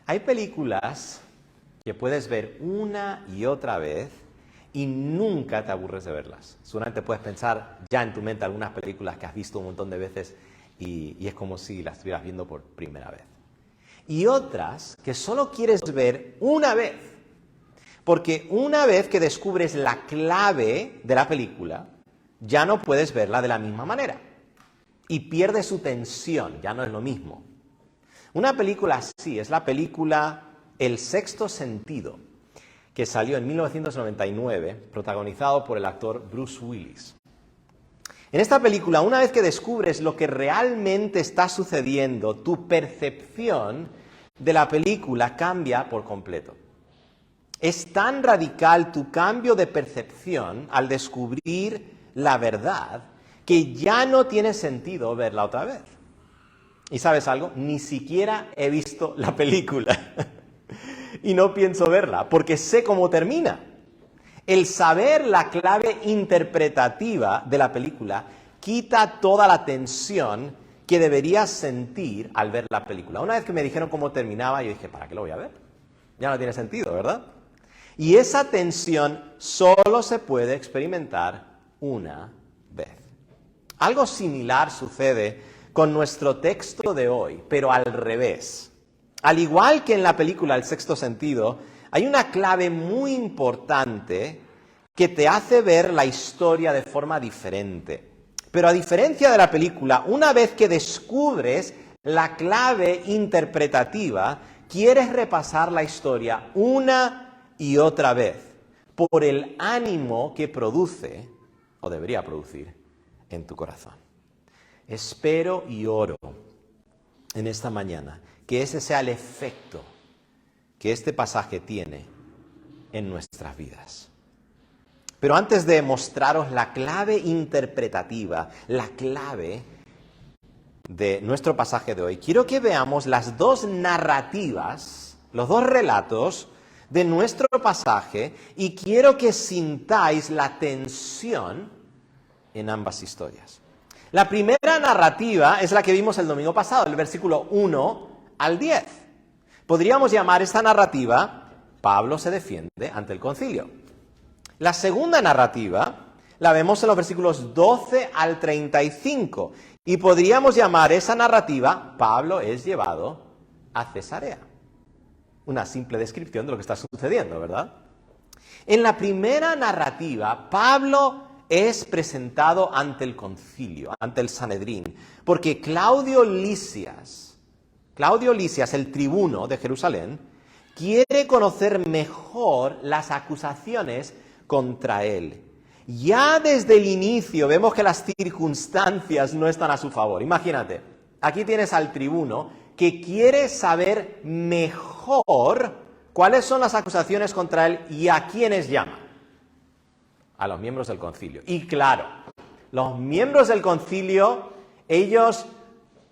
Hay películas que puedes ver una y otra vez y nunca te aburres de verlas. Seguramente puedes pensar ya en tu mente algunas películas que has visto un montón de veces y es como si las estuvieras viendo por primera vez. Y otras que solo quieres ver una vez, porque una vez que descubres la clave de la película, ya no puedes verla de la misma manera y pierde su tensión, ya no es lo mismo. Una película así es la película El Sexto Sentido, que salió en 1999, protagonizado por el actor Bruce Willis. En esta película, una vez que descubres lo que realmente está sucediendo, tu percepción de la película cambia por completo. Es tan radical tu cambio de percepción al descubrir la verdad que ya no tiene sentido verla otra vez. ¿Y sabes algo? Ni siquiera he visto la película y no pienso verla porque sé cómo termina. El saber la clave interpretativa de la película quita toda la tensión que deberías sentir al ver la película. Una vez que me dijeron cómo terminaba, yo dije, ¿para qué lo voy a ver? Ya no tiene sentido, ¿verdad? Y esa tensión solo se puede experimentar una vez. Algo similar sucede con nuestro texto de hoy, pero al revés. Al igual que en la película El Sexto Sentido, hay una clave muy importante que te hace ver la historia de forma diferente. Pero a diferencia de la película, una vez que descubres la clave interpretativa, quieres repasar la historia una y otra vez por el ánimo que produce, o debería producir, en tu corazón. Espero y oro en esta mañana que ese sea el efecto que este pasaje tiene en nuestras vidas. Pero antes de mostraros la clave interpretativa, la clave de nuestro pasaje de hoy, quiero que veamos las dos narrativas, los dos relatos de nuestro pasaje y quiero que sintáis la tensión en ambas historias. La primera narrativa es la que vimos el domingo pasado, el versículo 1 al 10. Podríamos llamar esta narrativa Pablo se defiende ante el concilio. La segunda narrativa la vemos en los versículos 12 al 35 y podríamos llamar esa narrativa Pablo es llevado a Cesarea. Una simple descripción de lo que está sucediendo, ¿verdad? En la primera narrativa, Pablo es presentado ante el concilio, ante el Sanedrín, porque Claudio Lisias, el tribuno de Jerusalén, quiere conocer mejor las acusaciones contra él. Ya desde el inicio vemos que las circunstancias no están a su favor. Imagínate, aquí tienes al tribuno que quiere saber mejor cuáles son las acusaciones contra él y a quiénes llama. A los miembros del concilio. Y claro, los miembros del concilio, ellos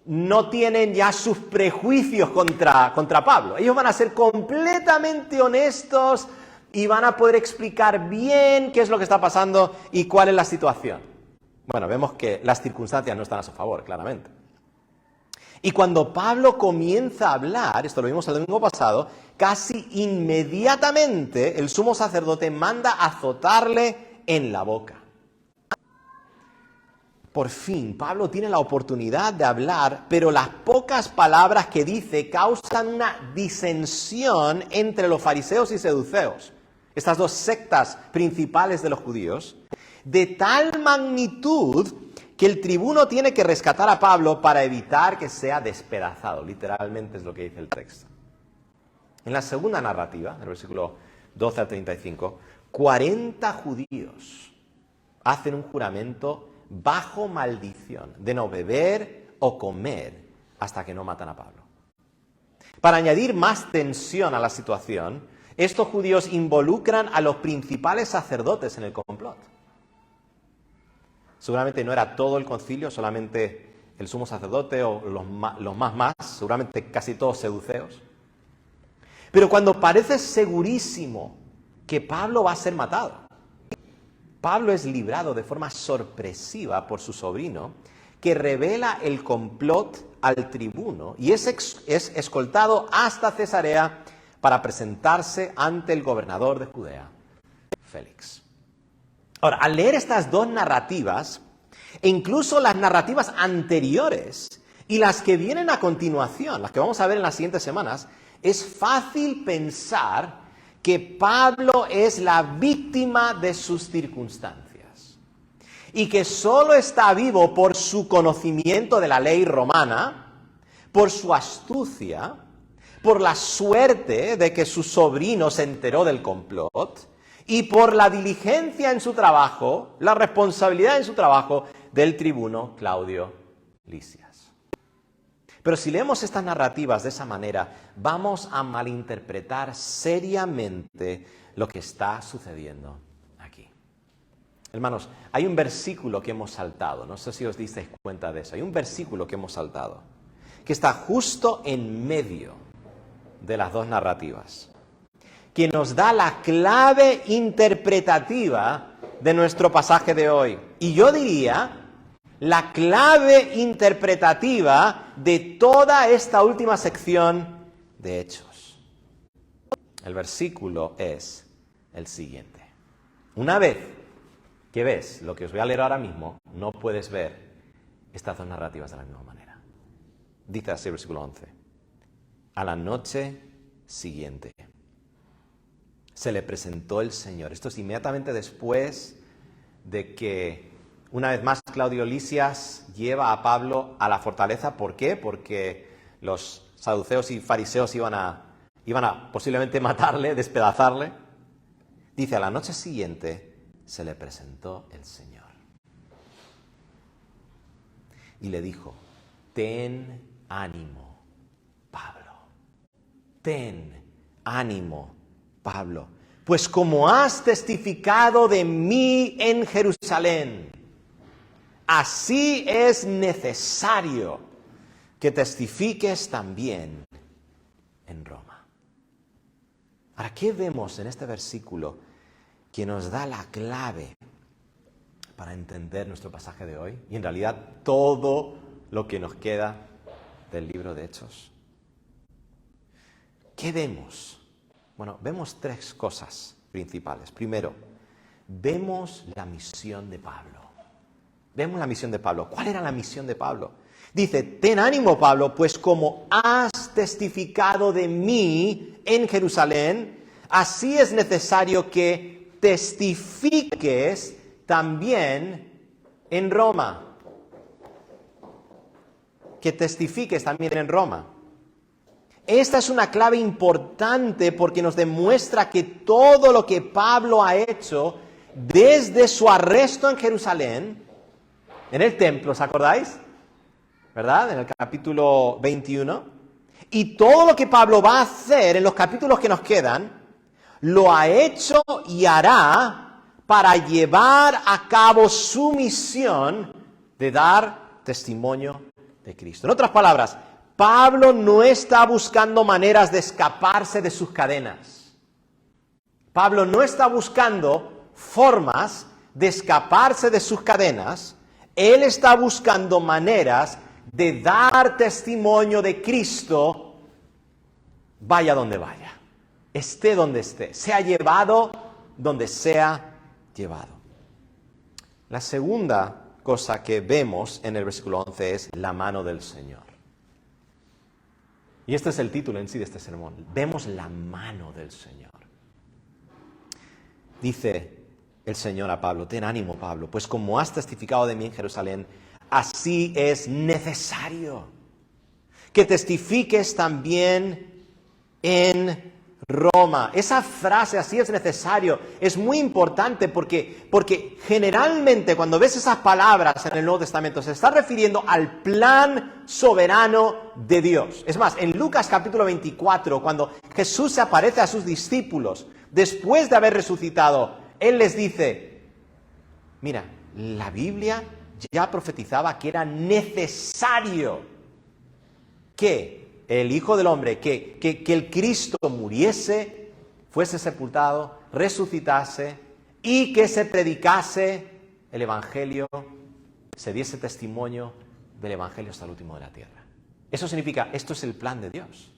no tienen ya sus prejuicios contra Pablo. Ellos van a ser completamente honestos y van a poder explicar bien qué es lo que está pasando y cuál es la situación. Bueno, vemos que las circunstancias no están a su favor, claramente. Y cuando Pablo comienza a hablar, esto lo vimos el domingo pasado, casi inmediatamente el sumo sacerdote manda azotarle en la boca. Por fin, Pablo tiene la oportunidad de hablar, pero las pocas palabras que dice causan una disensión entre los fariseos y saduceos, estas dos sectas principales de los judíos, de tal magnitud que el tribuno tiene que rescatar a Pablo para evitar que sea despedazado. Literalmente es lo que dice el texto. En la segunda narrativa, el versículo 12 al 35, 40 judíos hacen un juramento bajo maldición de no beber o comer hasta que no matan a Pablo. Para añadir más tensión a la situación, estos judíos involucran a los principales sacerdotes en el complot. Seguramente no era todo el concilio, solamente el sumo sacerdote o los más, seguramente casi todos saduceos. Pero cuando parece segurísimo que Pablo va a ser matado, Pablo es librado de forma sorpresiva por su sobrino, que revela el complot al tribuno y es escoltado hasta Cesarea para presentarse ante el gobernador de Judea, Félix. Ahora, al leer estas dos narrativas, e incluso las narrativas anteriores y las que vienen a continuación, las que vamos a ver en las siguientes semanas, es fácil pensar que Pablo es la víctima de sus circunstancias y que solo está vivo por su conocimiento de la ley romana, por su astucia, por la suerte de que su sobrino se enteró del complot y por la diligencia en su trabajo, la responsabilidad en su trabajo del tribuno Claudio Lisias. Pero si leemos estas narrativas de esa manera, vamos a malinterpretar seriamente lo que está sucediendo aquí. Hermanos, hay un versículo que hemos saltado, no sé si os disteis cuenta de eso, hay un versículo que hemos saltado, que está justo en medio de las dos narrativas, que nos da la clave interpretativa de nuestro pasaje de hoy. Y yo diría, la clave interpretativa de toda esta última sección de Hechos. El versículo es el siguiente. Una vez que ves lo que os voy a leer ahora mismo, no puedes ver estas dos narrativas de la misma manera. Dice así el versículo 11. A la noche siguiente se le presentó el Señor. Esto es inmediatamente después de que, una vez más, Claudio Lisias lleva a Pablo a la fortaleza. ¿Por qué? Porque los saduceos y fariseos iban a posiblemente matarle, despedazarle. Dice, a la noche siguiente se le presentó el Señor. Y le dijo, ten ánimo, Pablo. Ten ánimo, Pablo, pues como has testificado de mí en Jerusalén, así es necesario que testifiques también en Roma. Ahora, ¿qué vemos en este versículo que nos da la clave para entender nuestro pasaje de hoy? Y en realidad todo lo que nos queda del libro de Hechos. ¿Qué vemos? Bueno, vemos tres cosas principales. Primero, vemos la misión de Pablo. Vemos la misión de Pablo. ¿Cuál era la misión de Pablo? Dice, ten ánimo, Pablo, pues como has testificado de mí en Jerusalén, así es necesario que testifiques también en Roma. Que testifiques también en Roma. Esta es una clave importante porque nos demuestra que todo lo que Pablo ha hecho desde su arresto en Jerusalén, en el templo, ¿os acordáis? ¿Verdad? En el capítulo 21. Y todo lo que Pablo va a hacer en los capítulos que nos quedan, lo ha hecho y hará para llevar a cabo su misión de dar testimonio de Cristo. En otras palabras, Pablo no está buscando maneras de escaparse de sus cadenas. Pablo no está buscando formas de escaparse de sus cadenas. Él está buscando maneras de dar testimonio de Cristo, vaya donde vaya, esté donde esté, sea llevado donde sea llevado. La segunda cosa que vemos en el versículo 11 es la mano del Señor. Y este es el título en sí de este sermón. Vemos la mano del Señor. Dice el Señor a Pablo, ten ánimo, Pablo, pues como has testificado de mí en Jerusalén, así es necesario que testifiques también en Roma. Esa frase, así es necesario, es muy importante porque generalmente cuando ves esas palabras en el Nuevo Testamento se está refiriendo al plan soberano de Dios. Es más, en Lucas capítulo 24, cuando Jesús se aparece a sus discípulos después de haber resucitado, Él les dice, mira, la Biblia ya profetizaba que era necesario que el Hijo del Hombre, que el Cristo muriese, fuese sepultado, resucitase y que se predicase el Evangelio, se diese testimonio del Evangelio hasta el último de la tierra. Eso significa, esto es el plan de Dios.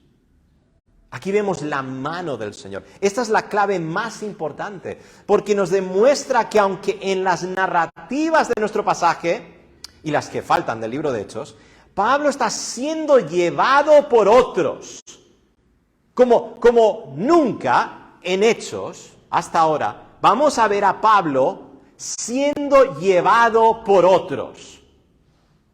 Aquí vemos la mano del Señor. Esta es la clave más importante, porque nos demuestra que aunque en las narrativas de nuestro pasaje, y las que faltan del libro de Hechos, Pablo está siendo llevado por otros. Como nunca en Hechos, hasta ahora, vamos a ver a Pablo siendo llevado por otros.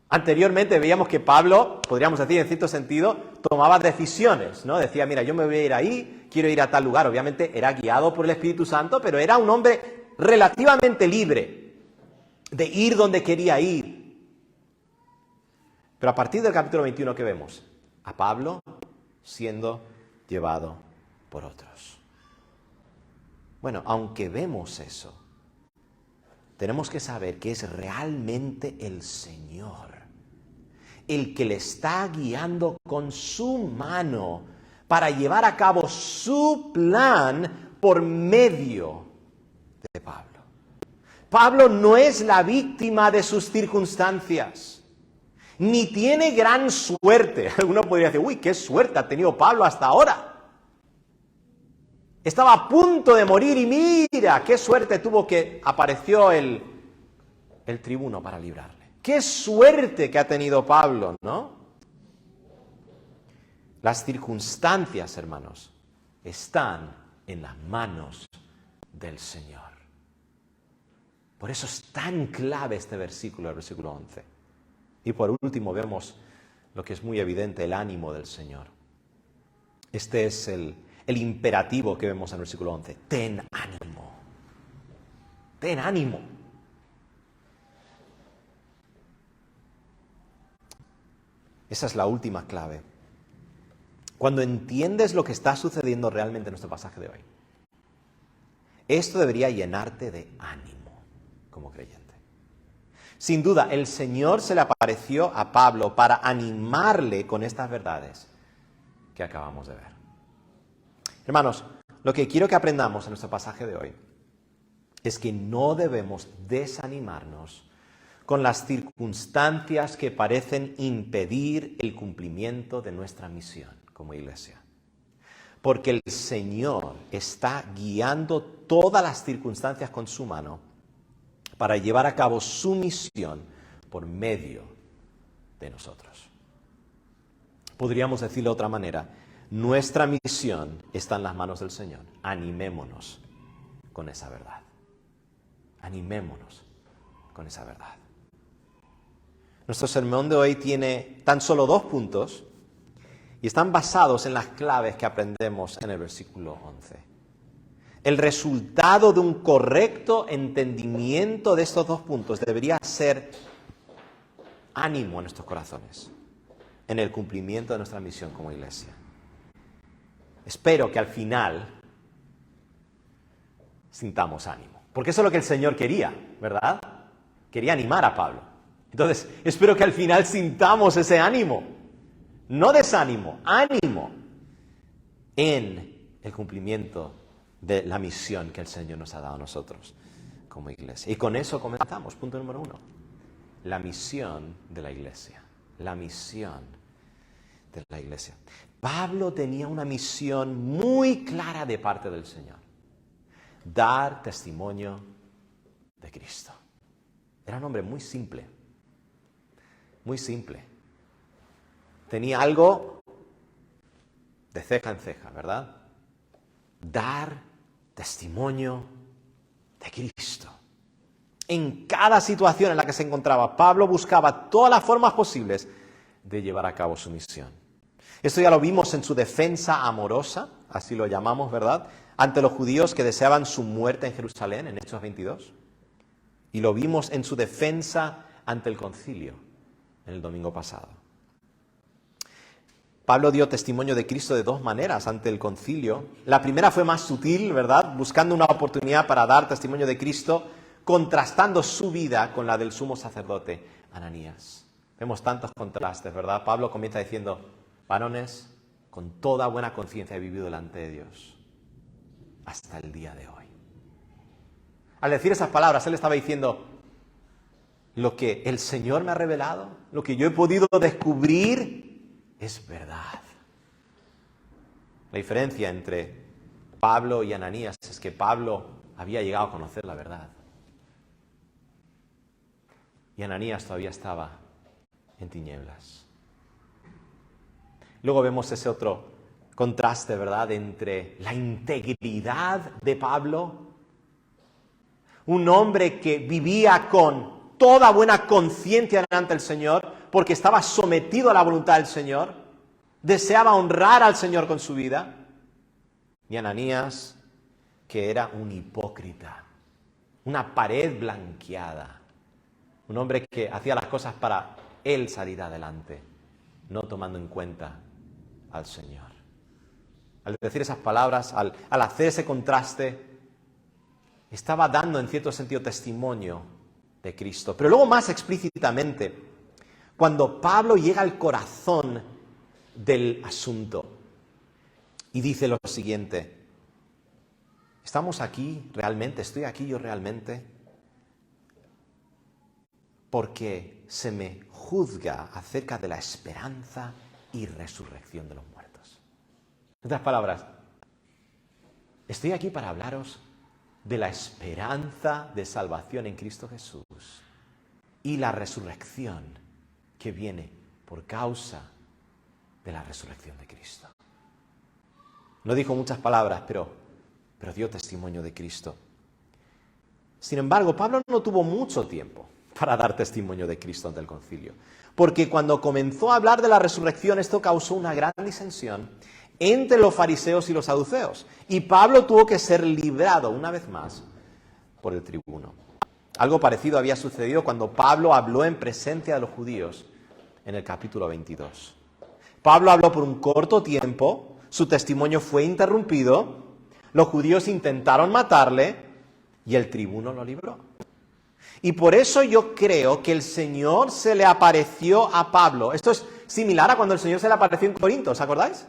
Anteriormente veíamos que Pablo, podríamos decir en cierto sentido, tomaba decisiones, ¿no? Decía, mira, yo me voy a ir ahí, quiero ir a tal lugar. Obviamente era guiado por el Espíritu Santo, pero era un hombre relativamente libre de ir donde quería ir. Pero a partir del capítulo 21, ¿qué vemos? A Pablo siendo llevado por otros. Bueno, aunque vemos eso, tenemos que saber que es realmente el Señor el que le está guiando con su mano para llevar a cabo su plan por medio de Pablo. Pablo no es la víctima de sus circunstancias, ni tiene gran suerte. Alguno podría decir, uy, qué suerte ha tenido Pablo hasta ahora. Estaba a punto de morir y mira, qué suerte tuvo que apareció el tribuno para librarle. Qué suerte que ha tenido Pablo, ¿no? Las circunstancias, hermanos, están en las manos del Señor. Por eso es tan clave este versículo, el versículo 11. Y por último vemos lo que es muy evidente, el ánimo del Señor. Este es el imperativo que vemos en el versículo 11. Ten ánimo. Ten ánimo. Esa es la última clave. Cuando entiendes lo que está sucediendo realmente en nuestro pasaje de hoy, esto debería llenarte de ánimo como creyente. Sin duda, el Señor se le apareció a Pablo para animarle con estas verdades que acabamos de ver. Hermanos, lo que quiero que aprendamos en nuestro pasaje de hoy es que no debemos desanimarnos con las circunstancias que parecen impedir el cumplimiento de nuestra misión como iglesia. Porque el Señor está guiando todas las circunstancias con su mano para llevar a cabo su misión por medio de nosotros. Podríamos decirlo de otra manera, nuestra misión está en las manos del Señor. Animémonos con esa verdad. Animémonos con esa verdad. Nuestro sermón de hoy tiene tan solo 2 puntos y están basados en las claves que aprendemos en el versículo 11. El resultado de un correcto entendimiento de estos 2 puntos debería ser ánimo en nuestros corazones, en el cumplimiento de nuestra misión como iglesia. Espero que al final sintamos ánimo, porque eso es lo que el Señor quería, ¿verdad? Quería animar a Pablo. Entonces, espero que al final sintamos ese ánimo, no desánimo, ánimo en el cumplimiento de la misión que el Señor nos ha dado a nosotros como iglesia. Y con eso comenzamos, punto número 1, la misión de la iglesia, la misión de la iglesia. Pablo tenía una misión muy clara de parte del Señor, dar testimonio de Cristo. Era un hombre muy simple. Muy simple. Tenía algo de ceja en ceja, ¿verdad? Dar testimonio de Cristo. En cada situación en la que se encontraba, Pablo buscaba todas las formas posibles de llevar a cabo su misión. Esto ya lo vimos en su defensa amorosa, así lo llamamos, ¿verdad? Ante los judíos que deseaban su muerte en Jerusalén, en Hechos 22. Y lo vimos en su defensa ante el concilio, en el domingo pasado. Pablo dio testimonio de Cristo de 2 maneras ante el concilio. La primera fue más sutil, ¿verdad? Buscando una oportunidad para dar testimonio de Cristo, contrastando su vida con la del sumo sacerdote Ananías. Vemos tantos contrastes, ¿verdad? Pablo comienza diciendo, varones, con toda buena conciencia he vivido delante de Dios hasta el día de hoy. Al decir esas palabras, él estaba diciendo, lo que el Señor me ha revelado, lo que yo he podido descubrir es verdad. La diferencia entre Pablo y Ananías es que Pablo había llegado a conocer la verdad. Y Ananías todavía estaba en tinieblas. Luego vemos ese otro contraste, ¿verdad?, entre la integridad de Pablo, un hombre que vivía con toda buena conciencia delante del Señor, porque estaba sometido a la voluntad del Señor, deseaba honrar al Señor con su vida, y Ananías, que era un hipócrita, una pared blanqueada, un hombre que hacía las cosas para él salir adelante, no tomando en cuenta al Señor. Al decir esas palabras, al hacer ese contraste, estaba dando en cierto sentido testimonio de Cristo. Pero luego más explícitamente, cuando Pablo llega al corazón del asunto y dice lo siguiente: ¿estamos aquí realmente? ¿Estoy aquí yo realmente? Porque se me juzga acerca de la esperanza y resurrección de los muertos. En otras palabras, estoy aquí para hablaros de la esperanza de salvación en Cristo Jesús y la resurrección que viene por causa de la resurrección de Cristo. No dijo muchas palabras, pero dio testimonio de Cristo. Sin embargo, Pablo no tuvo mucho tiempo para dar testimonio de Cristo ante el concilio, porque cuando comenzó a hablar de la resurrección, esto causó una gran disensión entre los fariseos y los saduceos, y Pablo tuvo que ser librado una vez más por el tribuno. Algo parecido había sucedido cuando Pablo habló en presencia de los judíos en el capítulo 22. Pablo habló por un corto tiempo, su testimonio fue interrumpido, los judíos intentaron matarle y el tribuno lo libró. Y por eso yo creo que el Señor se le apareció a Pablo. Esto es similar a cuando el Señor se le apareció en Corinto, ¿os acordáis?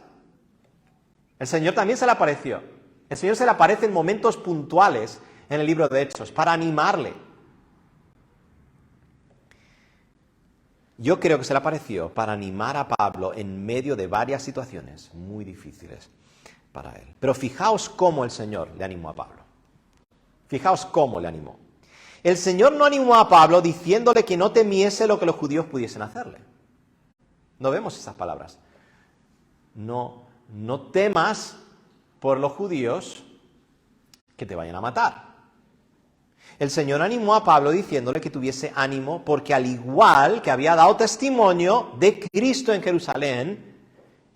El Señor también se le apareció. El Señor se le aparece en momentos puntuales en el libro de Hechos para animarle. Yo creo que se le apareció para animar a Pablo en medio de varias situaciones muy difíciles para él. Pero fijaos cómo el Señor le animó a Pablo. Fijaos cómo le animó. El Señor no animó a Pablo diciéndole que no temiese lo que los judíos pudiesen hacerle. No vemos esas palabras. No temas por los judíos que te vayan a matar. El Señor animó a Pablo diciéndole que tuviese ánimo porque al igual que había dado testimonio de Cristo en Jerusalén,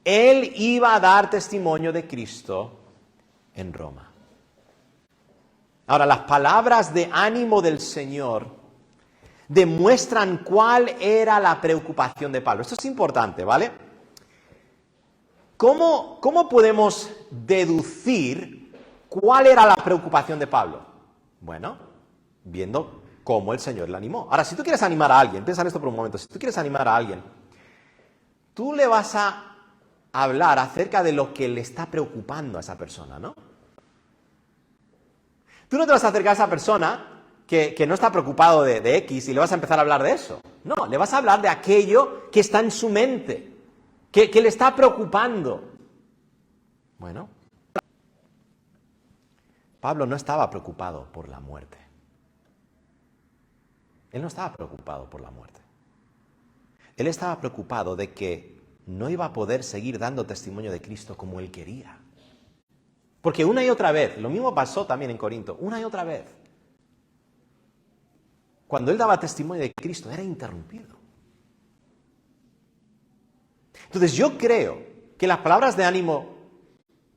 él iba a dar testimonio de Cristo en Roma. Ahora, las palabras de ánimo del Señor demuestran cuál era la preocupación de Pablo. Esto es importante, ¿vale? ¿Cómo podemos deducir cuál era la preocupación de Pablo? Bueno, viendo cómo el Señor le animó. Ahora, si tú quieres animar a alguien, piensa en esto por un momento, si tú quieres animar a alguien, tú le vas a hablar acerca de lo que le está preocupando a esa persona, ¿no? Tú no te vas a acercar a esa persona que no está preocupado de X y le vas a empezar a hablar de eso. No, le vas a hablar de aquello que está en su mente, que le está preocupando. Bueno, Pablo no estaba preocupado por la muerte. Él no estaba preocupado por la muerte. Él estaba preocupado de que no iba a poder seguir dando testimonio de Cristo como él quería. Porque una y otra vez, lo mismo pasó también en Corinto, una y otra vez, cuando él daba testimonio de Cristo, era interrumpido. Entonces yo creo que las palabras de ánimo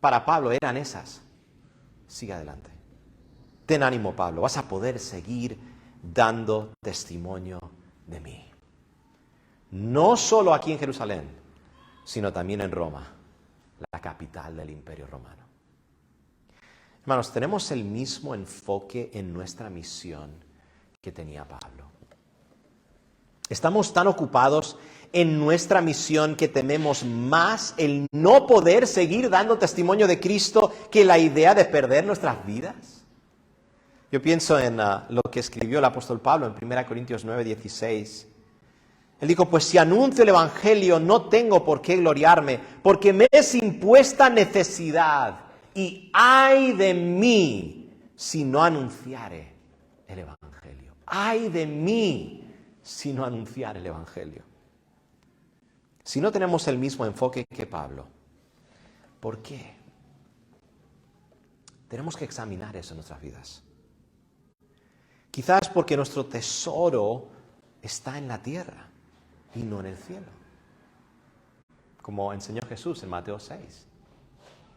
para Pablo eran esas. Sigue adelante. Ten ánimo, Pablo, vas a poder seguir dando testimonio de mí. No solo aquí en Jerusalén, sino también en Roma, la capital del Imperio Romano. Hermanos, tenemos el mismo enfoque en nuestra misión que tenía Pablo. Estamos tan ocupados en nuestra misión que tememos más el no poder seguir dando testimonio de Cristo que la idea de perder nuestras vidas. Yo pienso en lo que escribió el apóstol Pablo en 1 Corintios 9:16. Él dijo, pues si anuncio el Evangelio no tengo por qué gloriarme, porque me es impuesta necesidad, y ay de mí si no anunciare el Evangelio. Ay de mí si no anunciare el Evangelio. Si no tenemos el mismo enfoque que Pablo, ¿por qué? Tenemos que examinar eso en nuestras vidas. Quizás porque nuestro tesoro está en la tierra y no en el cielo. Como enseñó Jesús en Mateo 6.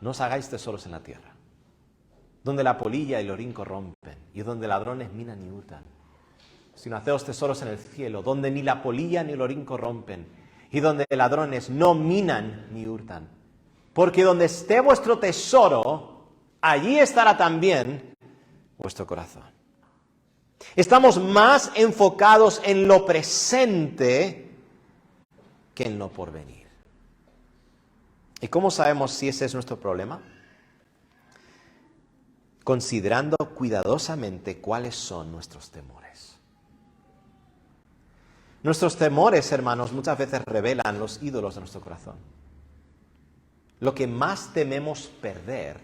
No os hagáis tesoros en la tierra, donde la polilla y el orín corrompen, y donde ladrones minan y hurtan. Sino haceos tesoros en el cielo, donde ni la polilla ni el orín corrompen, y donde ladrones no minan ni hurtan. Porque donde esté vuestro tesoro, allí estará también vuestro corazón. Estamos más enfocados en lo presente que en lo porvenir. ¿Y cómo sabemos si ese es nuestro problema? Considerando cuidadosamente cuáles son nuestros temores. Nuestros temores, hermanos, muchas veces revelan los ídolos de nuestro corazón. Lo que más tememos perder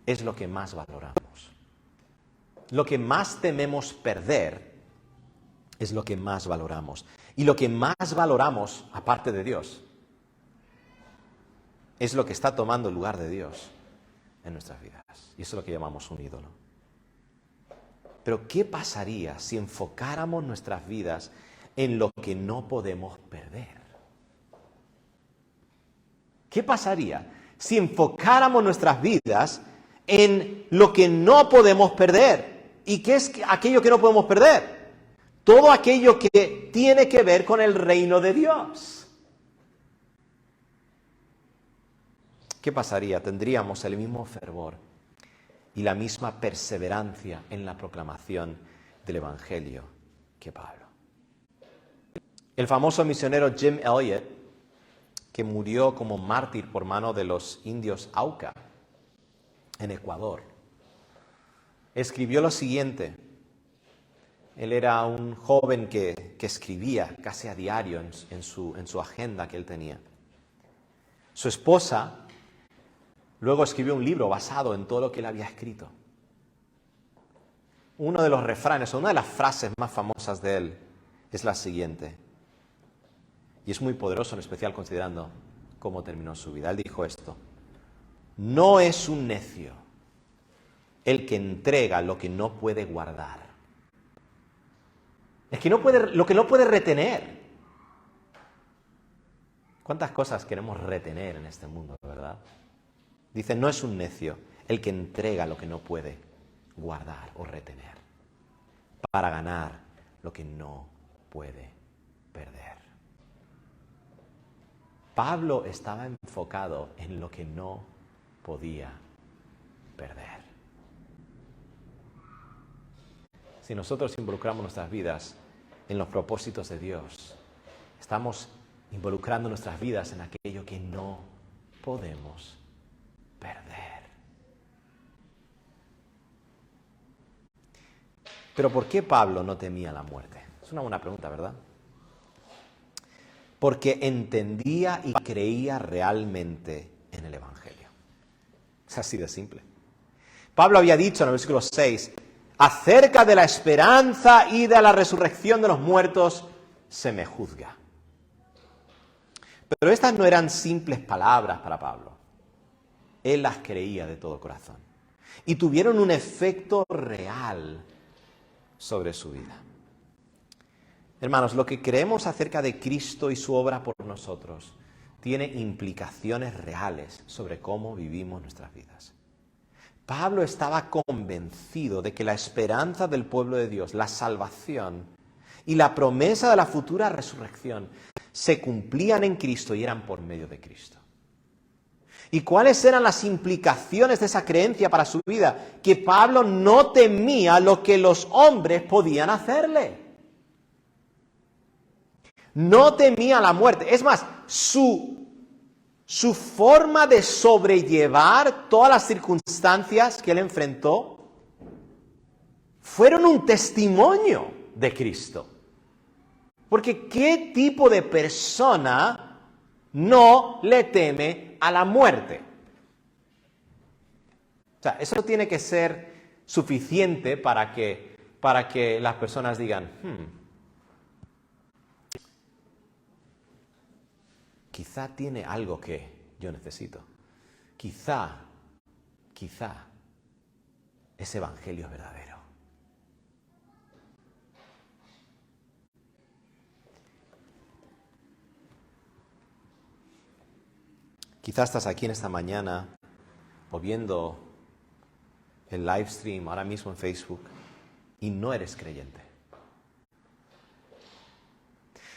es lo que más valoramos. Lo que más tememos perder es lo que más valoramos. Y lo que más valoramos, aparte de Dios, es lo que está tomando el lugar de Dios en nuestras vidas. Y eso es lo que llamamos un ídolo. Pero ¿qué pasaría si enfocáramos nuestras vidas en lo que no podemos perder? ¿Qué pasaría si enfocáramos nuestras vidas en lo que no podemos perder? ¿Y qué es aquello que no podemos perder? Todo aquello que tiene que ver con el reino de Dios. ¿Qué pasaría? Tendríamos el mismo fervor y la misma perseverancia en la proclamación del Evangelio que Pablo. El famoso misionero Jim Elliot, que murió como mártir por mano de los indios Auca en Ecuador, escribió lo siguiente. Él era un joven que escribía casi a diario en su agenda que él tenía. Su esposa luego escribió un libro basado en todo lo que él había escrito. Uno de los refranes, o una de las frases más famosas de él es la siguiente. Y es muy poderoso, en especial considerando cómo terminó su vida. Él dijo esto: no es un necio el que entrega lo que no puede guardar. Es que lo que no puede retener. ¿Cuántas cosas queremos retener en este mundo, verdad? Dice, no es un necio el que entrega lo que no puede guardar o retener para ganar lo que no puede perder. Pablo estaba enfocado en lo que no podía perder. Si nosotros involucramos nuestras vidas en los propósitos de Dios, estamos involucrando nuestras vidas en aquello que no podemos perder. Pero ¿por qué Pablo no temía la muerte? Es una buena pregunta, ¿verdad? Porque entendía y creía realmente en el Evangelio. Es así de simple. Pablo había dicho en el versículo 6, acerca de la esperanza y de la resurrección de los muertos se me juzga. Pero estas no eran simples palabras para Pablo. Él las creía de todo corazón. Y tuvieron un efecto real sobre su vida. Hermanos, lo que creemos acerca de Cristo y su obra por nosotros tiene implicaciones reales sobre cómo vivimos nuestras vidas. Pablo estaba convencido de que la esperanza del pueblo de Dios, la salvación y la promesa de la futura resurrección se cumplían en Cristo y eran por medio de Cristo. ¿Y cuáles eran las implicaciones de esa creencia para su vida? Que Pablo no temía lo que los hombres podían hacerle. No temía la muerte. Es más, su forma de sobrellevar todas las circunstancias que él enfrentó fueron un testimonio de Cristo. Porque ¿qué tipo de persona no le teme a la muerte? O sea, eso tiene que ser suficiente para que las personas digan, quizá tiene algo que yo necesito. Quizá ese evangelio es verdadero. Quizá estás aquí en esta mañana o viendo el live stream ahora mismo en Facebook y no eres creyente.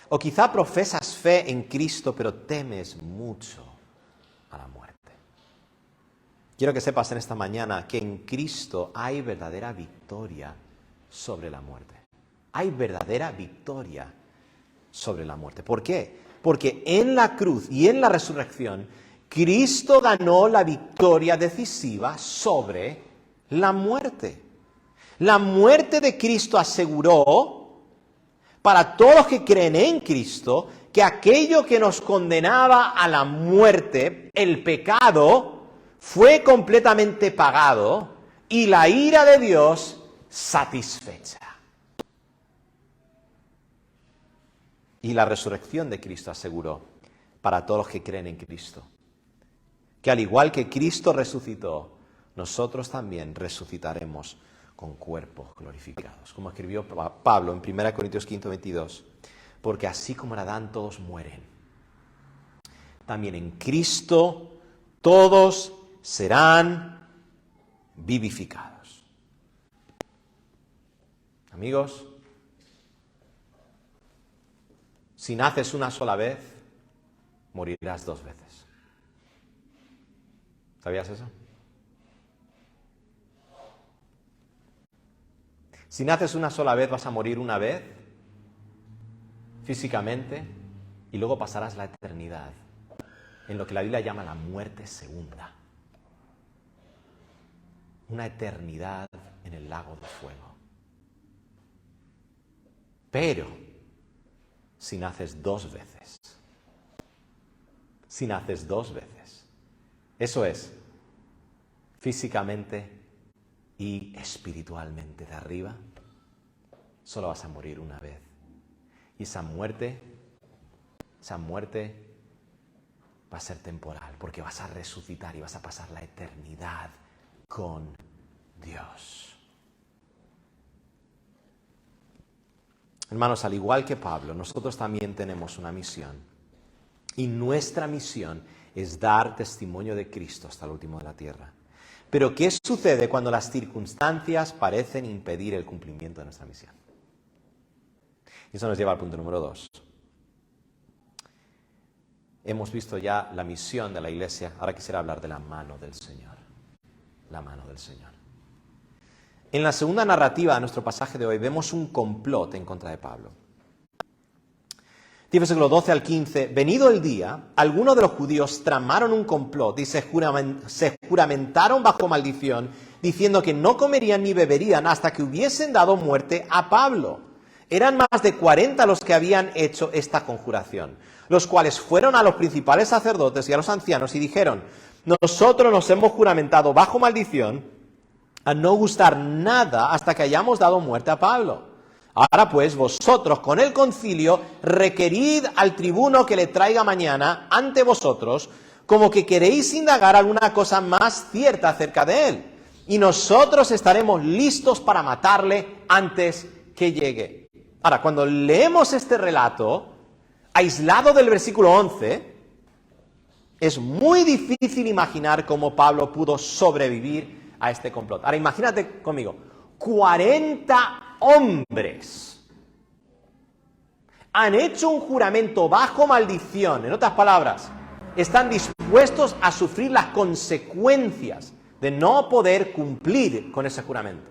O quizá profesas fe en Cristo pero temes mucho a la muerte. Quiero que sepas en esta mañana que en Cristo hay verdadera victoria sobre la muerte. Hay verdadera victoria sobre la muerte. ¿Por qué? Porque en la cruz y en la resurrección, Cristo ganó la victoria decisiva sobre la muerte. La muerte de Cristo aseguró para todos los que creen en Cristo que aquello que nos condenaba a la muerte, el pecado, fue completamente pagado y la ira de Dios satisfecha. Y la resurrección de Cristo aseguró para todos los que creen en Cristo que al igual que Cristo resucitó, nosotros también resucitaremos con cuerpos glorificados. Como escribió Pablo en 1 Corintios 15:22, porque así como en Adán todos mueren, también en Cristo todos serán vivificados. Amigos, si naces una sola vez, morirás 2 veces. ¿Sabías eso? Si naces una sola vez, vas a morir una vez, físicamente, y luego pasarás la eternidad en lo que la Biblia llama la muerte segunda. Una eternidad en el lago de fuego. Pero, si naces 2 veces, eso es, físicamente y espiritualmente de arriba, solo vas a morir una vez. Y esa muerte va a ser temporal, porque vas a resucitar y vas a pasar la eternidad con Dios. Hermanos, al igual que Pablo, nosotros también tenemos una misión. Y nuestra misión es dar testimonio de Cristo hasta el último de la tierra. Pero ¿qué sucede cuando las circunstancias parecen impedir el cumplimiento de nuestra misión? Y eso nos lleva al punto número 2. Hemos visto ya la misión de la iglesia. Ahora quisiera hablar de la mano del Señor. La mano del Señor. En la segunda narrativa de nuestro pasaje de hoy vemos un complot en contra de Pablo. Dice versículo 12 al 15, venido el día, algunos de los judíos tramaron un complot y se juramentaron bajo maldición, diciendo que no comerían ni beberían hasta que hubiesen dado muerte a Pablo. Eran más de 40 los que habían hecho esta conjuración, los cuales fueron a los principales sacerdotes y a los ancianos y dijeron, nosotros nos hemos juramentado bajo maldición a no gustar nada hasta que hayamos dado muerte a Pablo. Ahora pues, vosotros con el concilio requerid al tribuno que le traiga mañana ante vosotros, como que queréis indagar alguna cosa más cierta acerca de él. Y nosotros estaremos listos para matarle antes que llegue. Ahora, cuando leemos este relato, aislado del versículo 11, es muy difícil imaginar cómo Pablo pudo sobrevivir a este complot. Ahora, imagínate conmigo, 40 hombres han hecho un juramento bajo maldición. En otras palabras, están dispuestos a sufrir las consecuencias de no poder cumplir con ese juramento.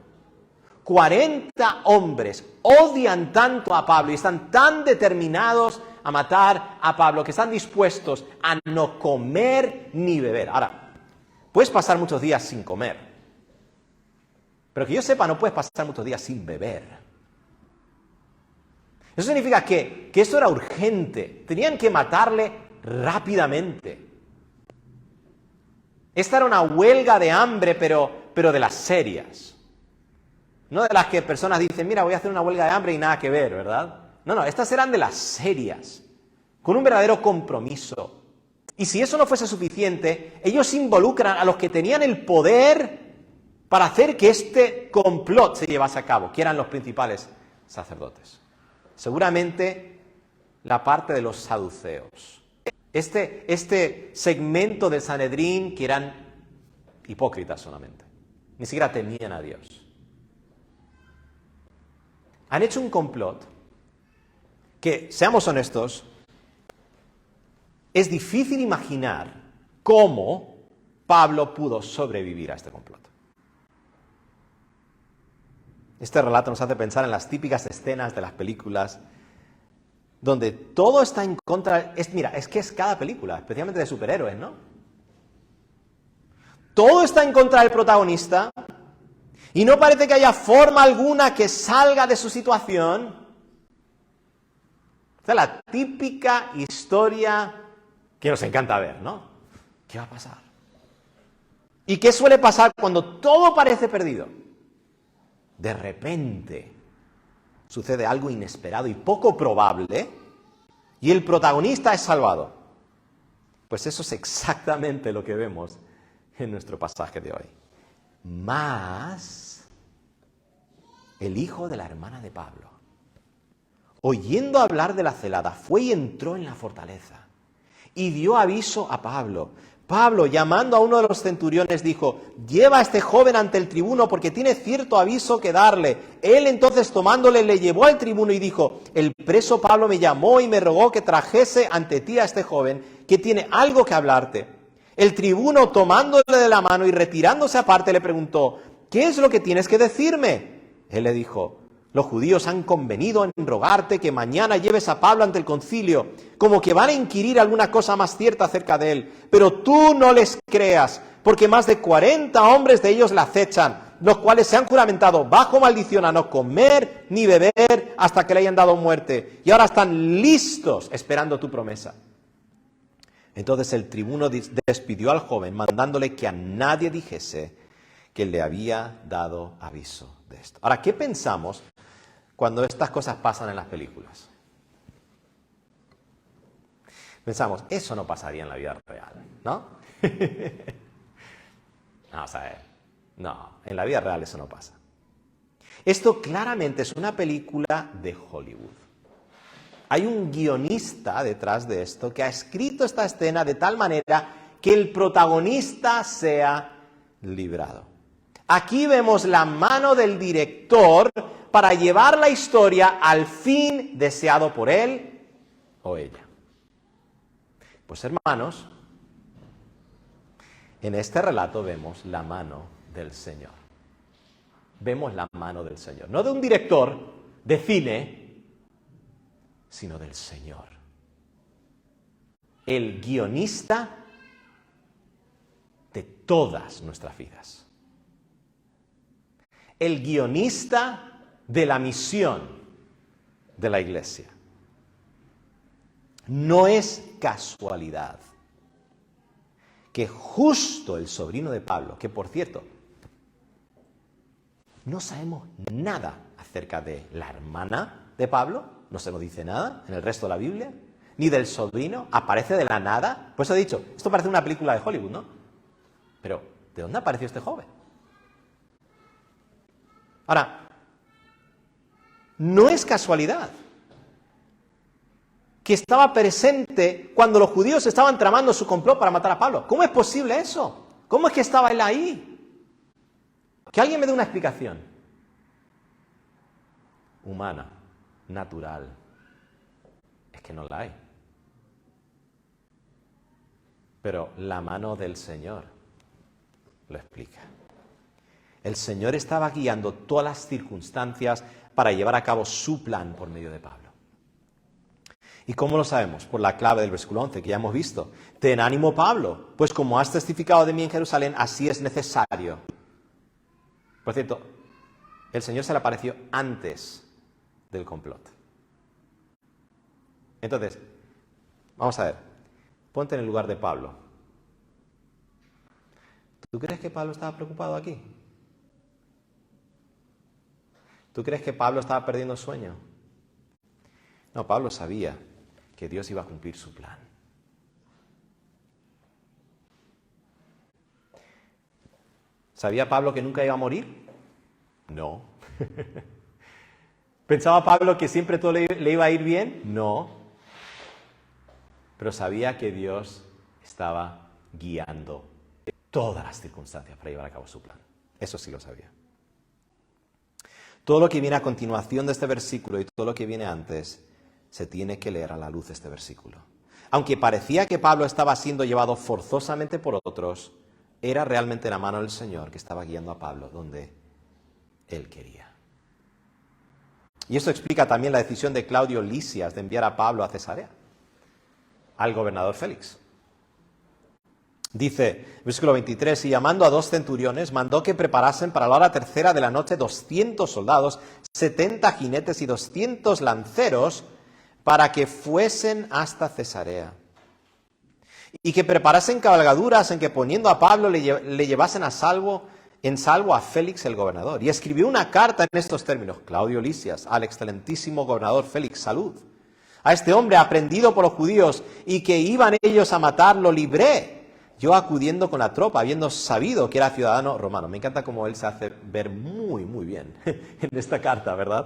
40 hombres odian tanto a Pablo y están tan determinados a matar a Pablo que están dispuestos a no comer ni beber. Ahora, puedes pasar muchos días sin comer, pero que yo sepa, no puedes pasar muchos días sin beber. Eso significa que esto era urgente. Tenían que matarle rápidamente. Esta era una huelga de hambre, pero de las serias. No de las que personas dicen, mira, voy a hacer una huelga de hambre y nada que ver, ¿verdad? No, estas eran de las serias, con un verdadero compromiso. Y si eso no fuese suficiente, ellos involucran a los que tenían el poder para hacer que este complot se llevase a cabo, que eran los principales sacerdotes. Seguramente la parte de los saduceos. Este segmento del Sanedrín que eran hipócritas solamente. Ni siquiera temían a Dios. Han hecho un complot que, seamos honestos, es difícil imaginar cómo Pablo pudo sobrevivir a este complot. Este relato nos hace pensar en las típicas escenas de las películas donde todo está en contra. Mira, es que es cada película, especialmente de superhéroes, ¿no? Todo está en contra del protagonista y no parece que haya forma alguna que salga de su situación. Esta es la típica historia que nos encanta ver, ¿no? ¿Qué va a pasar? ¿Y qué suele pasar cuando todo parece perdido? De repente sucede algo inesperado y poco probable y el protagonista es salvado. Pues eso es exactamente lo que vemos en nuestro pasaje de hoy. Mas el hijo de la hermana de Pablo, oyendo hablar de la celada, fue y entró en la fortaleza y dio aviso a Pablo. Pablo, llamando a uno de los centuriones, dijo, lleva a este joven ante el tribuno porque tiene cierto aviso que darle. Él entonces tomándole le llevó al tribuno y dijo, el preso Pablo me llamó y me rogó que trajese ante ti a este joven que tiene algo que hablarte. El tribuno tomándole de la mano y retirándose aparte le preguntó, ¿qué es lo que tienes que decirme? Él le dijo, los judíos han convenido en rogarte que mañana lleves a Pablo ante el concilio, como que van a inquirir alguna cosa más cierta acerca de él. Pero tú no les creas, porque más de 40 hombres de ellos le acechan, los cuales se han juramentado bajo maldición a no comer ni beber hasta que le hayan dado muerte. Y ahora están listos esperando tu promesa. Entonces el tribuno despidió al joven, mandándole que a nadie dijese que le había dado aviso de esto. Ahora, ¿qué pensamos cuando estas cosas pasan en las películas? Pensamos, eso no pasaría en la vida real, ¿no? Vamos a ver. No, en la vida real eso no pasa. Esto claramente es una película de Hollywood. Hay un guionista detrás de esto que ha escrito esta escena de tal manera que el protagonista sea librado. Aquí vemos la mano del director para llevar la historia al fin deseado por él o ella. Pues hermanos, en este relato vemos la mano del Señor. Vemos la mano del Señor. No de un director de cine, sino del Señor. El guionista de todas nuestras vidas. El guionista de la misión de la iglesia. No es casualidad que justo el sobrino de Pablo, que por cierto, no sabemos nada acerca de la hermana de Pablo, no se nos dice nada en el resto de la Biblia, ni del sobrino, aparece de la nada. Por eso he dicho, esto parece una película de Hollywood, ¿no? Pero, ¿de dónde apareció este joven? Ahora, no es casualidad que estaba presente cuando los judíos estaban tramando su complot para matar a Pablo. ¿Cómo es posible eso? ¿Cómo es que estaba él ahí? Que alguien me dé una explicación. Humana, natural. Es que no la hay. Pero la mano del Señor lo explica. El Señor estaba guiando todas las circunstancias para llevar a cabo su plan por medio de Pablo. ¿Y cómo lo sabemos? Por la clave del versículo 11 que ya hemos visto. Ten ánimo, Pablo, pues como has testificado de mí en Jerusalén, así es necesario. Por cierto, el Señor se le apareció antes del complot. Entonces, vamos a ver, ponte en el lugar de Pablo. ¿Tú crees que Pablo estaba preocupado aquí? ¿Tú crees que Pablo estaba perdiendo sueño? No, Pablo sabía que Dios iba a cumplir su plan. ¿Sabía Pablo que nunca iba a morir? No. ¿Pensaba Pablo que siempre todo le iba a ir bien? No. Pero sabía que Dios estaba guiando todas las circunstancias para llevar a cabo su plan. Eso sí lo sabía. Todo lo que viene a continuación de este versículo y todo lo que viene antes se tiene que leer a la luz de este versículo. Aunque parecía que Pablo estaba siendo llevado forzosamente por otros, era realmente la mano del Señor que estaba guiando a Pablo donde él quería. Y esto explica también la decisión de Claudio Lisias de enviar a Pablo a Cesarea, al gobernador Félix. Dice, versículo 23, y llamando a 2 centuriones, mandó que preparasen para la hora tercera de la noche 200 soldados, 70 jinetes y 200 lanceros, para que fuesen hasta Cesarea. Y que preparasen cabalgaduras en que poniendo a Pablo le llevasen en salvo a Félix el gobernador. Y escribió una carta en estos términos, Claudio Lisias, al excelentísimo gobernador Félix, salud. A este hombre aprendido por los judíos y que iban ellos a matarlo, libré. Yo acudiendo con la tropa, habiendo sabido que era ciudadano romano. Me encanta cómo él se hace ver muy, muy bien en esta carta, ¿verdad?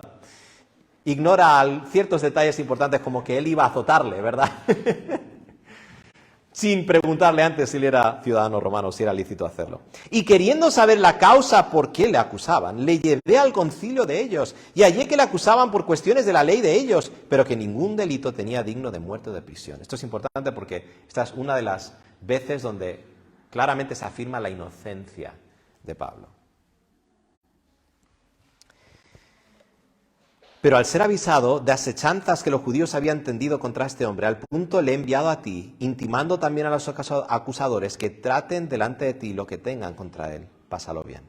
Ignora ciertos detalles importantes como que él iba a azotarle, ¿verdad? Sin preguntarle antes si él era ciudadano romano, si era lícito hacerlo. Y queriendo saber la causa por qué le acusaban, le llevé al concilio de ellos, y hallé que le acusaban por cuestiones de la ley de ellos, pero que ningún delito tenía digno de muerte o de prisión. Esto es importante porque esta es una de las veces donde claramente se afirma la inocencia de Pablo. Pero al ser avisado de asechanzas que los judíos habían tendido contra este hombre, al punto le he enviado a ti, intimando también a los acusadores que traten delante de ti lo que tengan contra él. Pásalo bien.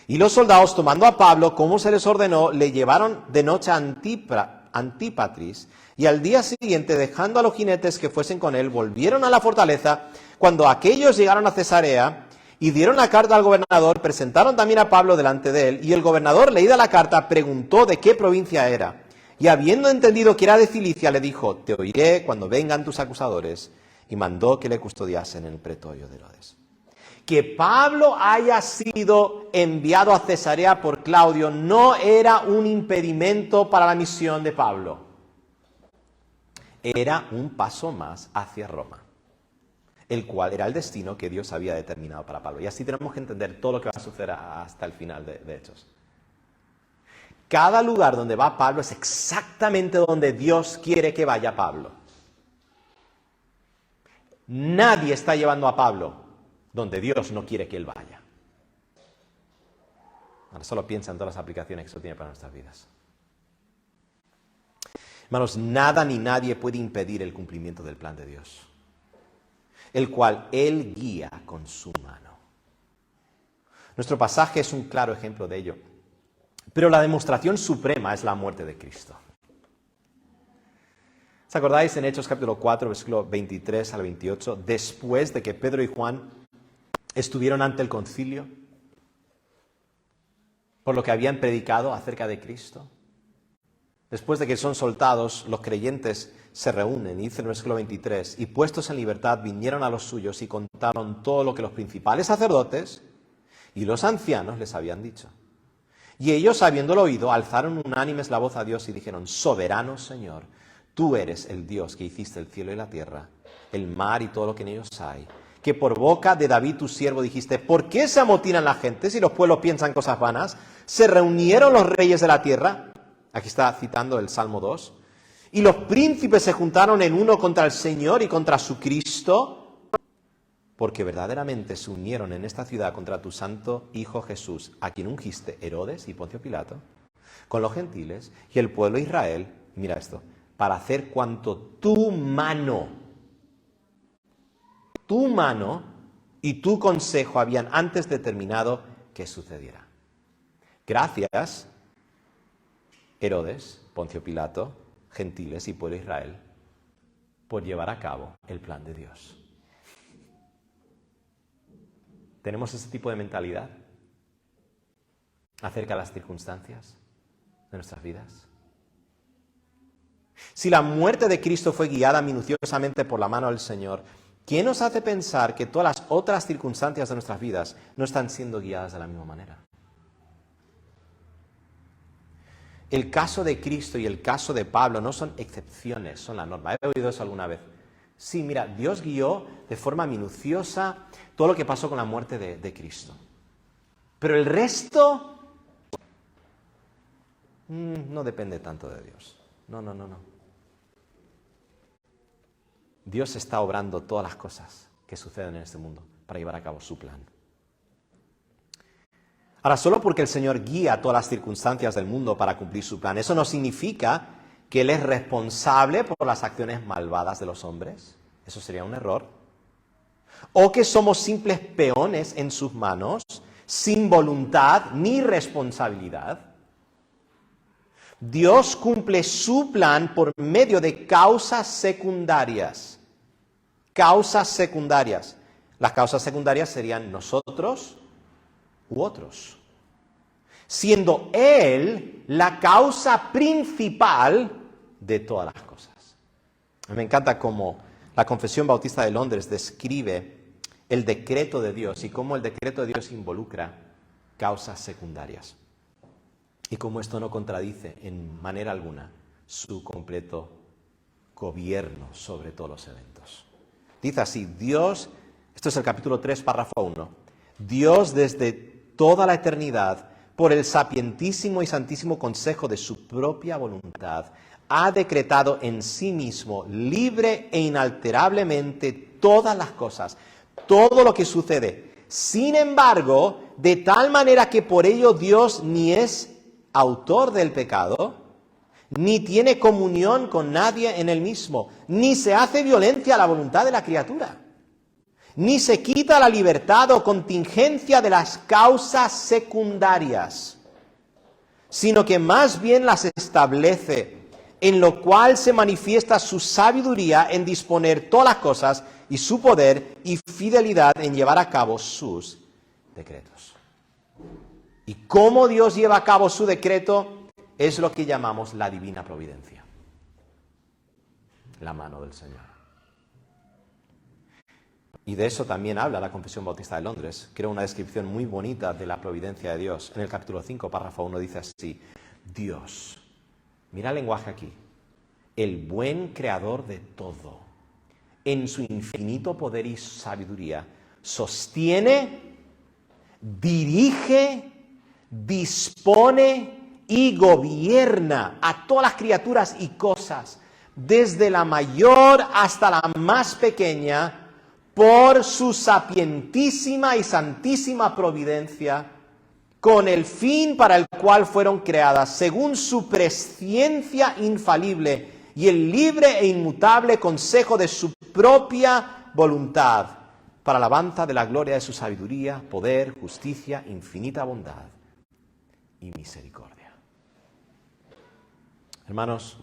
Y los soldados, tomando a Pablo, como se les ordenó, le llevaron de noche a Antípatris, y al día siguiente, dejando a los jinetes que fuesen con él, volvieron a la fortaleza. Cuando aquellos llegaron a Cesarea y dieron la carta al gobernador, presentaron también a Pablo delante de él, y el gobernador, leída la carta, preguntó de qué provincia era. Y habiendo entendido que era de Cilicia, le dijo, te oiré cuando vengan tus acusadores, y mandó que le custodiasen en el pretorio de Herodes. Que Pablo haya sido enviado a Cesarea por Claudio no era un impedimento para la misión de Pablo. Era un paso más hacia Roma, el cual era el destino que Dios había determinado para Pablo. Y así tenemos que entender todo lo que va a suceder hasta el final de Hechos. Cada lugar donde va Pablo es exactamente donde Dios quiere que vaya Pablo. Nadie está llevando a Pablo donde Dios no quiere que él vaya. Ahora solo piensa en todas las aplicaciones que eso tiene para nuestras vidas. Hermanos, nada ni nadie puede impedir el cumplimiento del plan de Dios, el cual Él guía con su mano. Nuestro pasaje es un claro ejemplo de ello, pero la demostración suprema es la muerte de Cristo. ¿Os acordáis en Hechos capítulo 4, versículo 23 al 28, después de que Pedro y Juan estuvieron ante el concilio por lo que habían predicado acerca de Cristo? Después de que son soltados, los creyentes se reúnen, y dice el versículo 23, y puestos en libertad vinieron a los suyos y contaron todo lo que los principales sacerdotes y los ancianos les habían dicho. Y ellos, habiéndolo oído, alzaron unánimes la voz a Dios y dijeron, soberano Señor, tú eres el Dios que hiciste el cielo y la tierra, el mar y todo lo que en ellos hay, que por boca de David tu siervo dijiste, ¿por qué se amotinan las gentes y los pueblos piensan cosas vanas? ¿Se reunieron los reyes de la tierra? Aquí está citando el Salmo 2. Y los príncipes se juntaron en uno contra el Señor y contra su Cristo, porque verdaderamente se unieron en esta ciudad contra tu santo Hijo Jesús, a quien ungiste Herodes y Poncio Pilato, con los gentiles y el pueblo de Israel, mira esto, para hacer cuanto tu mano y tu consejo habían antes determinado que sucediera. Gracias, Herodes, Poncio Pilato, gentiles y pueblo de Israel, por llevar a cabo el plan de Dios. ¿Tenemos ese tipo de mentalidad acerca de las circunstancias de nuestras vidas? Si la muerte de Cristo fue guiada minuciosamente por la mano del Señor, ¿qué nos hace pensar que todas las otras circunstancias de nuestras vidas no están siendo guiadas de la misma manera? El caso de Cristo y el caso de Pablo no son excepciones, son la norma. ¿He oído eso alguna vez? Sí, mira, Dios guió de forma minuciosa todo lo que pasó con la muerte de Cristo. Pero el resto no depende tanto de Dios. No. Dios está obrando todas las cosas que suceden en este mundo para llevar a cabo su plan. Ahora, solo porque el Señor guía todas las circunstancias del mundo para cumplir su plan, eso no significa que Él es responsable por las acciones malvadas de los hombres. Eso sería un error. O que somos simples peones en sus manos, sin voluntad ni responsabilidad. Dios cumple su plan por medio de causas secundarias. Causas secundarias. Las causas secundarias serían nosotros u otros, siendo Él la causa principal de todas las cosas. Me encanta cómo la Confesión Bautista de Londres describe el decreto de Dios y cómo el decreto de Dios involucra causas secundarias. Y cómo esto no contradice en manera alguna su completo gobierno sobre todos los eventos. Dice así, Dios, esto es el capítulo 3, párrafo 1, Dios desde toda la eternidad, por el sapientísimo y santísimo consejo de su propia voluntad, ha decretado en sí mismo, libre e inalterablemente, todas las cosas, todo lo que sucede. Sin embargo, de tal manera que por ello Dios ni es autor del pecado, ni tiene comunión con nadie en el mismo, ni se hace violencia a la voluntad de la criatura, ni se quita la libertad o contingencia de las causas secundarias, sino que más bien las establece, en lo cual se manifiesta su sabiduría en disponer todas las cosas y su poder y fidelidad en llevar a cabo sus decretos. ¿Y cómo Dios lleva a cabo su decreto? Es lo que llamamos la divina providencia, la mano del Señor. Y de eso también habla la Confesión Bautista de Londres. Creo una descripción muy bonita de la providencia de Dios. En el capítulo 5, párrafo 1, dice así, Dios, mira el lenguaje aquí, el buen creador de todo, en su infinito poder y sabiduría, sostiene, dirige, dispone y gobierna a todas las criaturas y cosas, desde la mayor hasta la más pequeña, por su sapientísima y santísima providencia, con el fin para el cual fueron creadas, según su presciencia infalible y el libre e inmutable consejo de su propia voluntad, para alabanza de la gloria de su sabiduría, poder, justicia, infinita bondad y misericordia. Hermanos,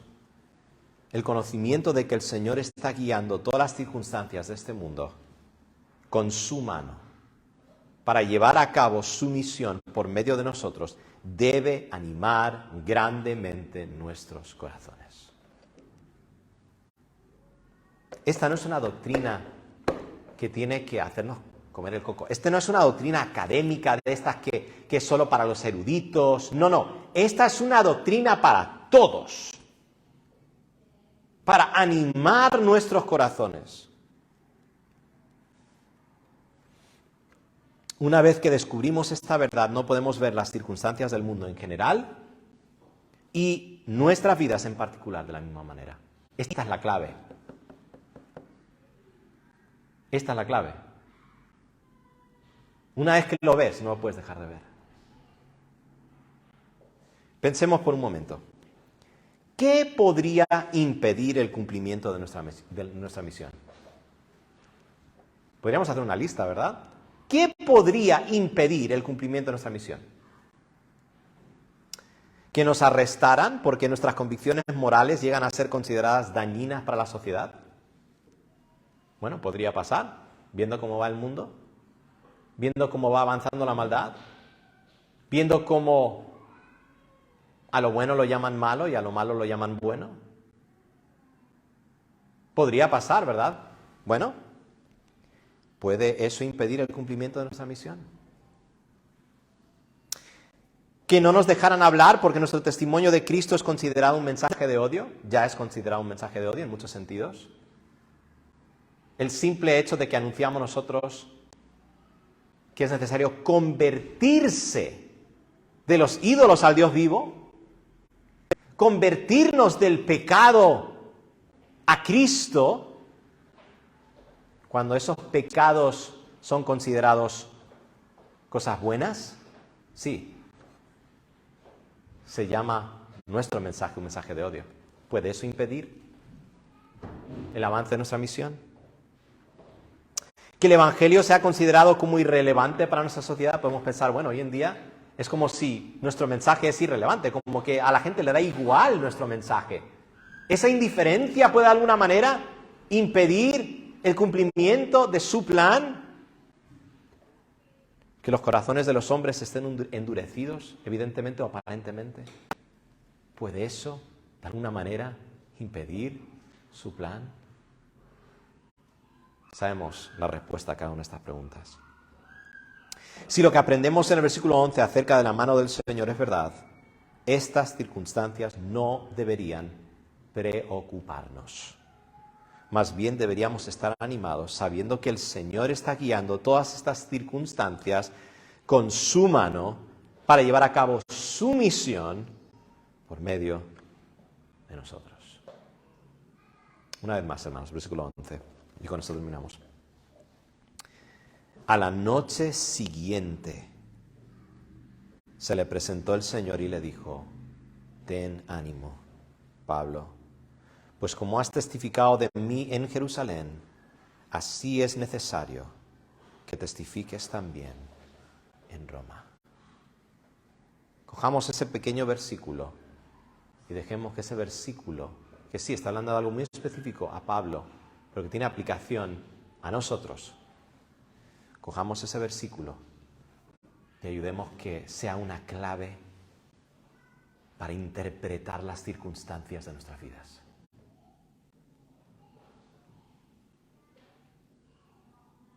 el conocimiento de que el Señor está guiando todas las circunstancias de este mundo con su mano para llevar a cabo su misión por medio de nosotros debe animar grandemente nuestros corazones. Esta no es una doctrina que tiene que hacernos comer el coco. Esta no es una doctrina académica de estas que es solo para los eruditos. No. Esta es una doctrina para todos, para animar nuestros corazones. Una vez que descubrimos esta verdad, no podemos ver las circunstancias del mundo en general y nuestras vidas en particular de la misma manera. Esta es la clave. Esta es la clave. Una vez que lo ves, no lo puedes dejar de ver. Pensemos por un momento. ¿Qué podría impedir el cumplimiento de nuestra misión? Podríamos hacer una lista, ¿verdad? ¿Qué podría impedir el cumplimiento de nuestra misión? ¿Que nos arrestaran porque nuestras convicciones morales llegan a ser consideradas dañinas para la sociedad? Bueno, podría pasar, viendo cómo va el mundo, viendo cómo va avanzando la maldad, viendo cómo a lo bueno lo llaman malo y a lo malo lo llaman bueno. Podría pasar, ¿verdad? Bueno, ¿puede eso impedir el cumplimiento de nuestra misión? Que no nos dejaran hablar porque nuestro testimonio de Cristo es considerado un mensaje de odio, ya es considerado un mensaje de odio en muchos sentidos. El simple hecho de que anunciamos nosotros que es necesario convertirse de los ídolos al Dios vivo, convertirnos del pecado a Cristo, cuando esos pecados son considerados cosas buenas, sí. Se llama nuestro mensaje un mensaje de odio. ¿Puede eso impedir el avance de nuestra misión? Que el Evangelio sea considerado como irrelevante para nuestra sociedad. Podemos pensar, bueno, hoy en día es como si nuestro mensaje es irrelevante, como que a la gente le da igual nuestro mensaje. ¿Esa indiferencia puede de alguna manera impedir el cumplimiento de su plan? Que los corazones de los hombres estén endurecidos, evidentemente o aparentemente. ¿Puede eso, de alguna manera, impedir su plan? Sabemos la respuesta a cada una de estas preguntas. Si lo que aprendemos en el versículo 11 acerca de la mano del Señor es verdad, estas circunstancias no deberían preocuparnos. Más bien deberíamos estar animados sabiendo que el Señor está guiando todas estas circunstancias con su mano para llevar a cabo su misión por medio de nosotros. Una vez más, hermanos, versículo 11, y con esto terminamos. A la noche siguiente se le presentó el Señor y le dijo: ten ánimo, Pablo, pues como has testificado de mí en Jerusalén, así es necesario que testifiques también en Roma. Cojamos ese pequeño versículo y dejemos que ese versículo, que sí está hablando de algo muy específico a Pablo, pero que tiene aplicación a nosotros, cojamos ese versículo y ayudemos que sea una clave para interpretar las circunstancias de nuestras vidas.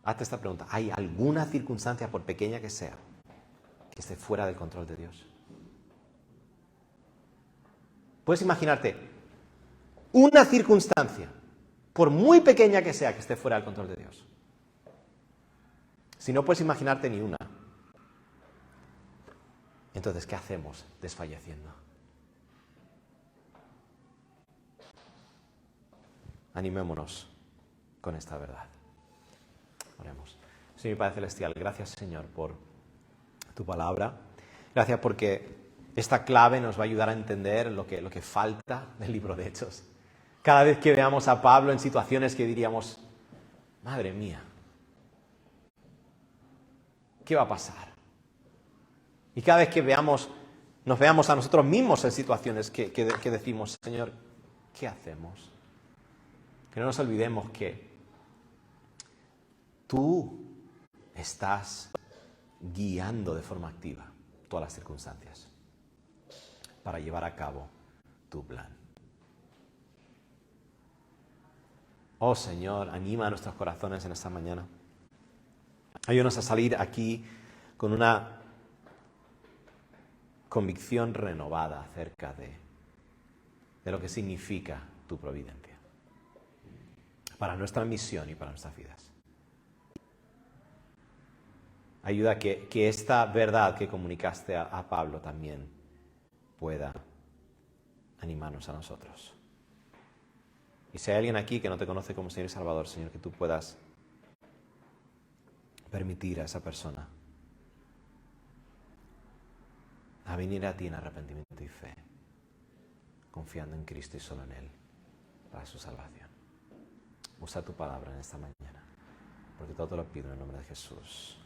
Hazte esta pregunta: ¿hay alguna circunstancia, por pequeña que sea, que esté fuera del control de Dios? Puedes imaginarte una circunstancia, por muy pequeña que sea, que esté fuera del control de Dios. Si no puedes imaginarte ni una, entonces, ¿qué hacemos desfalleciendo? Animémonos con esta verdad. Oremos. Señor Padre Celestial, gracias, Señor, por tu palabra. Gracias porque esta clave nos va a ayudar a entender lo que falta del libro de Hechos. Cada vez que veamos a Pablo en situaciones que diríamos: madre mía, ¿qué va a pasar? Y cada vez que nos veamos a nosotros mismos en situaciones que decimos: Señor, ¿qué hacemos? Que no nos olvidemos que tú estás guiando de forma activa todas las circunstancias para llevar a cabo tu plan. Oh Señor, anima a nuestros corazones en esta mañana. Ayúdanos a salir aquí con una convicción renovada acerca de lo que significa tu providencia para nuestra misión y para nuestras vidas. Ayuda que esta verdad que comunicaste a Pablo también pueda animarnos a nosotros. Y si hay alguien aquí que no te conoce como Señor y Salvador, Señor, que tú puedas permitir a esa persona a venir a ti en arrepentimiento y fe, confiando en Cristo y solo en Él para su salvación. Usa tu palabra en esta mañana, porque todo te lo pido en el nombre de Jesús.